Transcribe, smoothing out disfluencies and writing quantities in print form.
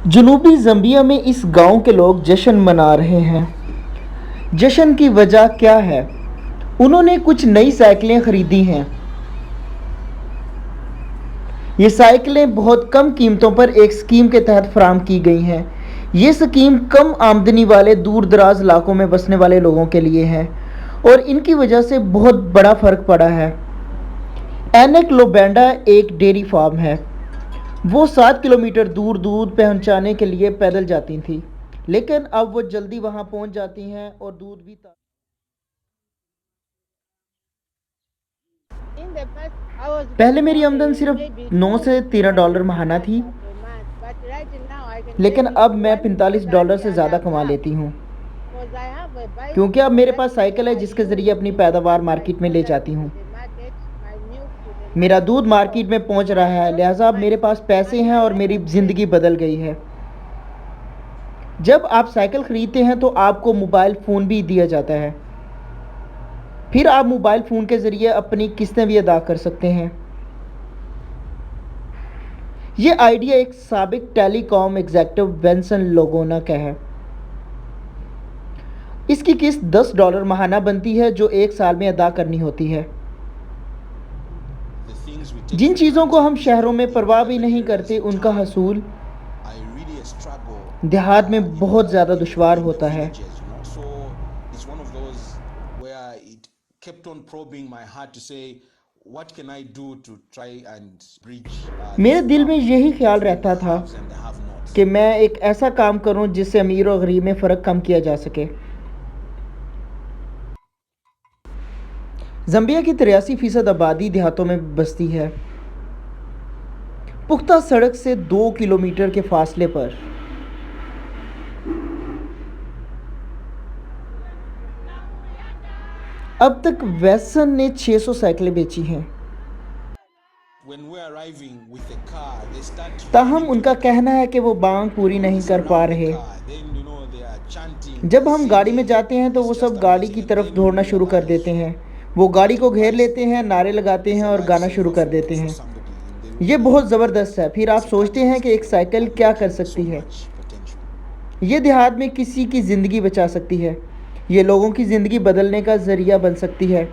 जनूबी ज़ाम्बिया में इस गांव के लोग जश्न मना रहे हैं। जश्न की वजह क्या है? उन्होंने कुछ नई साइकिलें खरीदी हैं। ये साइकिलें बहुत कम कीमतों पर एक स्कीम के तहत फराहम की गई हैं। ये स्कीम कम आमदनी वाले दूर दराज इलाकों में बसने वाले लोगों के लिए है और इनकी वजह से बहुत बड़ा फ़र्क पड़ा है। एनेक लोबेंडा एक डेयरी फार्म है। वो 7 किलोमीटर दूर दूध पहुंचाने के लिए पैदल जाती थी, लेकिन अब वो जल्दी वहां पहुंच जाती हैं और दूध भी पहले मेरी आमदन सिर्फ 9 से 13 डॉलर महाना थी, लेकिन अब मैं $45 से ज़्यादा कमा लेती हूँ, क्योंकि अब मेरे पास साइकिल है जिसके ज़रिए अपनी पैदावार मार्केट में ले जाती हूँ। मेरा दूध मार्केट में पहुँच रहा है, लिहाजा अब मेरे पास पैसे हैं और मेरी ज़िंदगी बदल गई है। जब आप साइकिल ख़रीदते हैं तो आपको मोबाइल फ़ोन भी दिया जाता है। फिर आप मोबाइल फ़ोन के ज़रिए अपनी किस्तें भी अदा कर सकते हैं। ये आइडिया एक साबिक टेलीकॉम एग्जेक्टिव बेंसन लोगोना का है। इसकी किस्त $10 महाना बनती है जो एक साल में अदा करनी होती है। जिन चीज़ों को हम शहरों में परवाह भी नहीं करते, उनका हसूल देहात में बहुत ज़्यादा दुश्वार होता है। मेरे दिल में यही ख्याल रहता था कि मैं एक ऐसा काम करूं जिससे अमीर और गरीब में फ़र्क कम किया जा सके। ज़ाम्बिया की 83% आबादी देहातों में बसती है, पुख्ता सड़क से 2 किलोमीटर के फासले पर। अब तक वैसन ने 600 साइकिलें बेची हैं। ताहम उनका कहना है कि वो मांग पूरी नहीं कर पा रहे। जब हम गाड़ी में जाते हैं तो वो सब गाड़ी की तरफ दौड़ना शुरू कर देते हैं। वो गाड़ी को घेर लेते हैं, नारे लगाते हैं और गाना शुरू कर देते हैं। ये बहुत ज़बरदस्त है। फिर आप सोचते हैं कि एक साइकिल क्या कर सकती है। ये देहात में किसी की ज़िंदगी बचा सकती है। ये लोगों की ज़िंदगी बदलने का ज़रिया बन सकती है।